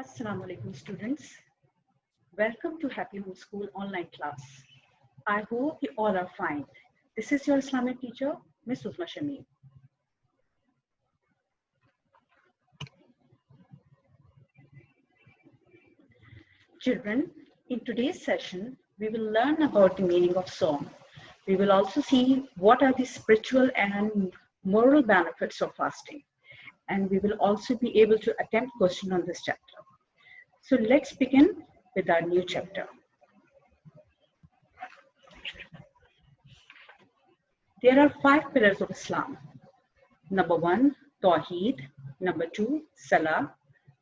Assalamu alaikum students. Welcome to Happy Homeschool online class. I hope you all are fine. This is your Islamic teacher, Ms. Usma Shamim. Children, in today's session, we will learn about the meaning of Sawm. We will also see what are the spiritual and moral benefits of fasting. And we will also be able to attempt question on this chapter. So let's begin with our new chapter. There are 5 pillars of Islam. Number 1, Tawheed. Number 2, Salah.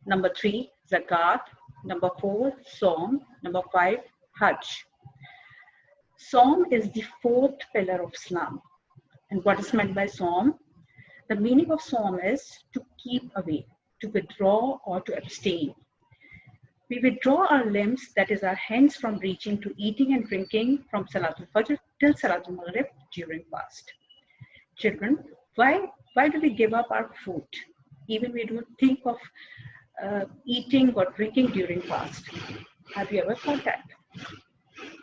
Number 3, Zakat. Number 4, Sawm. Number 5, Hajj. Sawm is the 4th pillar of Islam. And what is meant by Sawm? The meaning of Sawm is to keep away, to withdraw or to abstain. We withdraw our limbs, that is our hands, from reaching to eating and drinking from Salatul Fajr till Salatul Maghrib during fast. Children, why do we give up our food? Even we don't think of eating or drinking during fast. Have you ever thought that?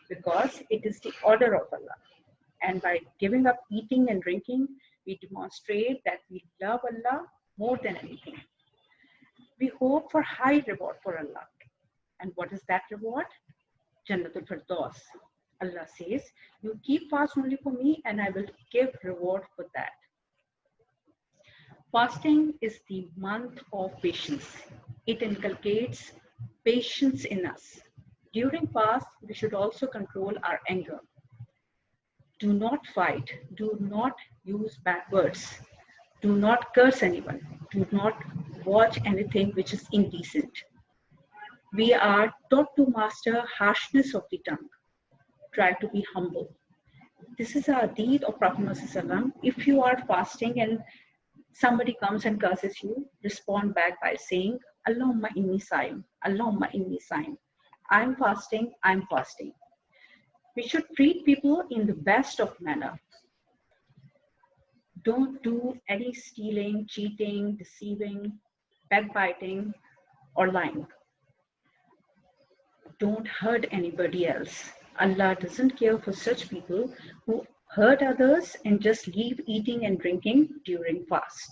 Because it is the order of Allah. And by giving up eating and drinking, we demonstrate that we love Allah more than anything. We hope for high reward for Allah. And what is that reward? Jannatul Firdaus. Allah says, you keep fast only for me and I will give reward for that. Fasting is the month of patience. It inculcates patience in us. During fast, we should also control our anger. Do not fight. Do not use bad words. Do not curse anyone. Do not watch anything which is indecent. We are taught to master harshness of the tongue. Try to be humble. This is a deed of Prophet Muhammad. If you are fasting and somebody comes and curses you, respond back by saying, Allahumma inni saim, Allahumma inni saim. I'm fasting, I'm fasting. We should treat people in the best of manner. Don't do any stealing, cheating, deceiving, backbiting, or lying. Don't hurt anybody else. Allah doesn't care for such people who hurt others and just leave eating and drinking during fast.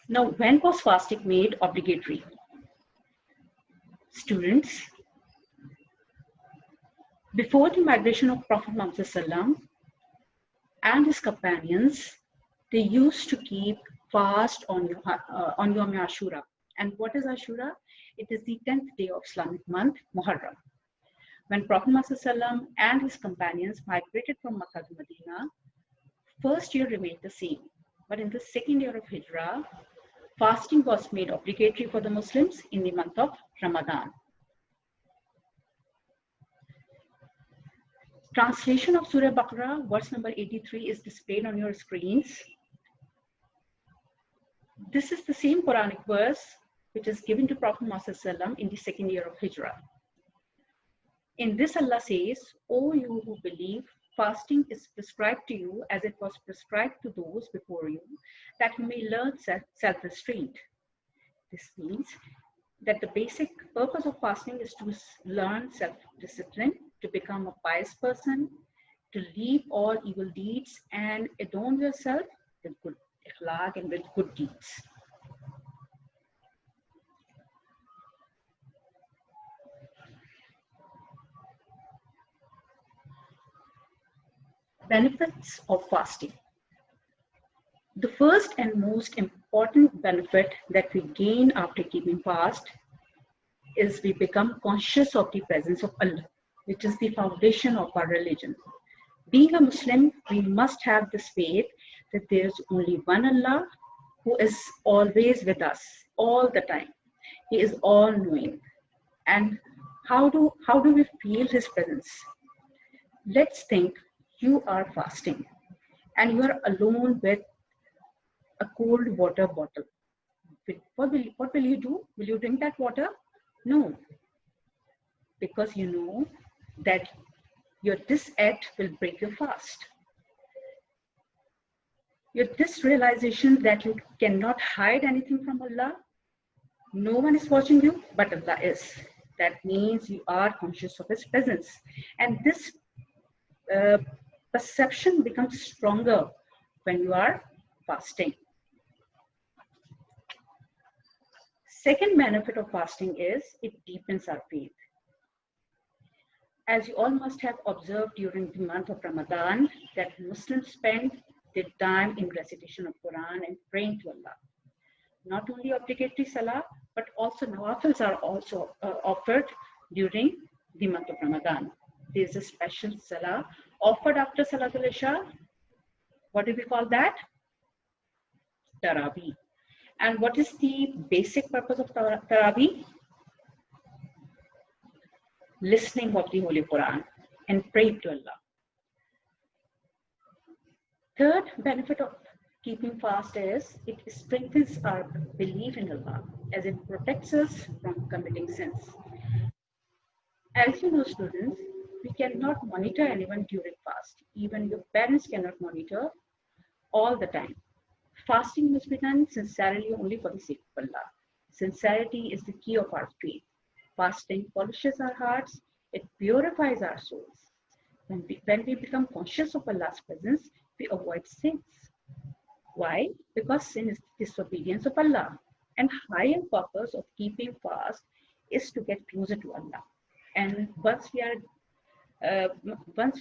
Now, when was fasting made obligatory? Students, before the migration of Prophet Muhammad and his companions, they used to keep fast on Yom Ashura. And what is Ashura? It is the 10th day of Islamic month, Muharram. When Prophet Muhammad and his companions migrated from Makkah to Medina, first year remained the same. But in the second year of Hijrah, fasting was made obligatory for the Muslims in the month of Ramadan. Translation of Surah Baqarah, verse number 83 is displayed on your screens. This is the same Quranic verse which is given to Prophet Muhammad in the second year of Hijrah. In this, Allah says, O you who believe, fasting is prescribed to you as it was prescribed to those before you, that you may learn self-restraint. This means that the basic purpose of fasting is to learn self-discipline, to become a pious person, to leave all evil deeds and adorn yourself with good akhlaq and with good deeds. Benefits of fasting. The first and most important benefit that we gain after keeping fast is we become conscious of the presence of Allah, which is the foundation of our religion. Being a Muslim, we must have this faith that there is only one Allah who is always with us all the time. He is all-knowing. And how do we feel His presence? Let's think you are fasting and you are alone with a cold water bottle. What will you do? Will you drink that water? No, because you know that this act will break your fast. With this realization that you cannot hide anything from Allah, no one is watching you, but Allah is. That means you are conscious of His presence. And this perception becomes stronger when you are fasting. Second benefit of fasting is it deepens our faith. As you all must have observed during the month of Ramadan, that Muslims spend their time in recitation of Quran and praying to Allah. Not only obligatory salah, but also nawafils are also offered during the month of Ramadan. There is a special salah offered after Salatul Isha. What do we call that? Tarawih. And what is the basic purpose of Tarawih? Listening of the Holy Quran and praying to Allah. Third benefit of keeping fast is it strengthens our belief in Allah as it protects us from committing sins. As you know, students, we cannot monitor anyone during fast. Even your parents cannot monitor all the time. Fasting must be done sincerely only for the sake of Allah. Sincerity is the key of our faith. Fasting polishes our hearts, it purifies our souls. When we become conscious of Allah's presence, we avoid sins. Why? Because sin is disobedience of Allah. And higher purpose of keeping fast is to get closer to Allah. And once we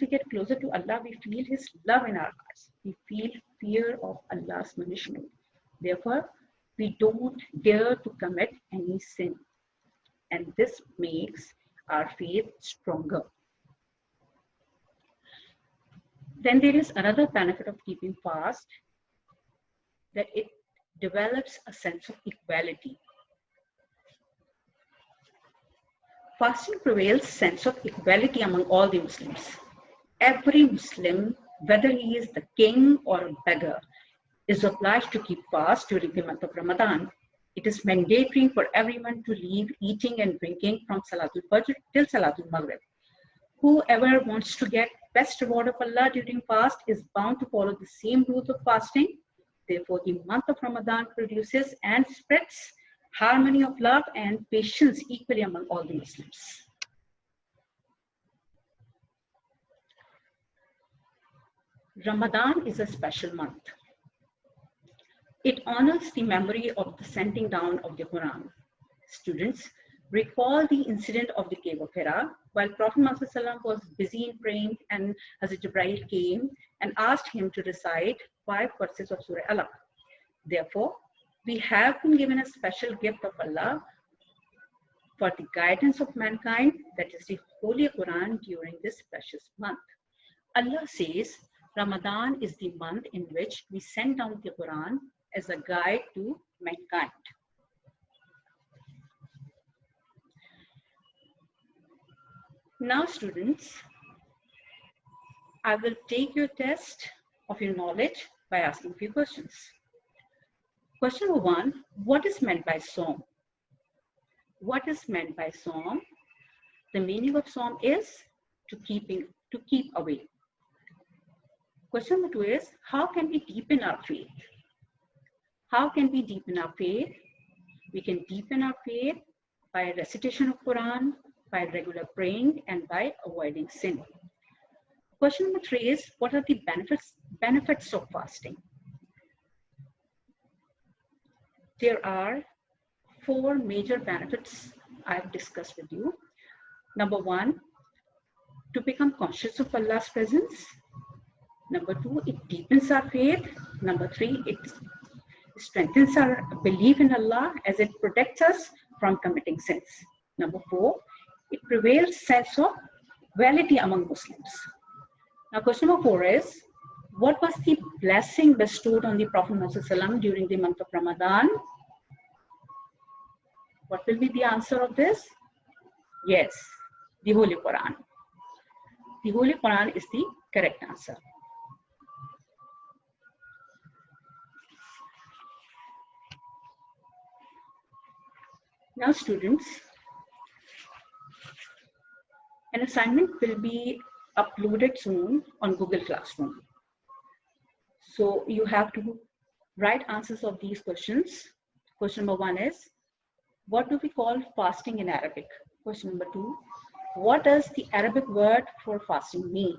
get closer to Allah, we feel His love in our hearts. We feel fear of Allah's punishment. Therefore, we don't dare to commit any sin. And this makes our faith stronger. Then there is another benefit of keeping fast, that it develops a sense of equality. Fasting prevails sense of equality among all the Muslims. Every Muslim, whether he is the king or a beggar, is obliged to keep fast during the month of Ramadan. It is mandatory for everyone to leave eating and drinking from Salatul Fajr till Salatul Maghrib. Whoever wants to get best reward of Allah during fast is bound to follow the same rules of fasting. Therefore, the month of Ramadan produces and spreads harmony of love and patience equally among all the Muslims. Ramadan is a special month. It honors the memory of the sending down of the Quran. Students, recall the incident of the cave of Hira. While Prophet Muhammad was busy in praying, and Hazrat Jibreel came and asked him to recite 5 verses of Surah Alaq. Therefore, we have been given a special gift of Allah for the guidance of mankind, that is the Holy Quran, during this precious month. Allah says, Ramadan is the month in which we send down the Quran as a guide to mankind. Now, students, I will take your test of your knowledge by asking a few questions. Question number 1, what is meant by Sawm? What is meant by Sawm? The meaning of Sawm is to keep away. Question number 2 is, how can we deepen our faith? How can we deepen our faith? We can deepen our faith by recitation of Quran, by regular praying, and by avoiding sin. Question number 3 is, what are the benefits of fasting? There are 4 major benefits I've discussed with you. Number 1, to become conscious of Allah's presence. Number 2, it deepens our faith. Number 3, it strengthens our belief in Allah as it protects us from committing sins. Number 4, it prevails sense of equality among Muslims. Now, question number 4 is, what was the blessing bestowed on the Prophet Muhammad during the month of Ramadan? What will be the answer of this? Yes, the Holy Quran. The Holy Quran is the correct answer. Now, students, an assignment will be uploaded soon on Google Classroom. So you have to write answers of these questions. Question number 1 is, what do we call fasting in Arabic? Question number 2, what does the Arabic word for fasting mean?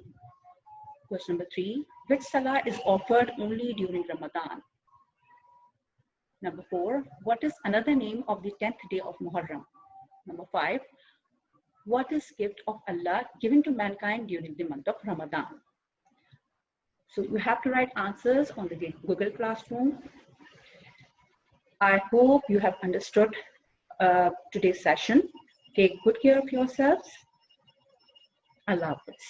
Question number 3, which salah is offered only during Ramadan? Number 4, what is another name of the 10th day of Muharram? Number 5, what is gift of Allah given to mankind during the month of Ramadan? So you have to write answers on the Google Classroom. I hope you have understood today's session. Take good care of yourselves. Allah Hafiz.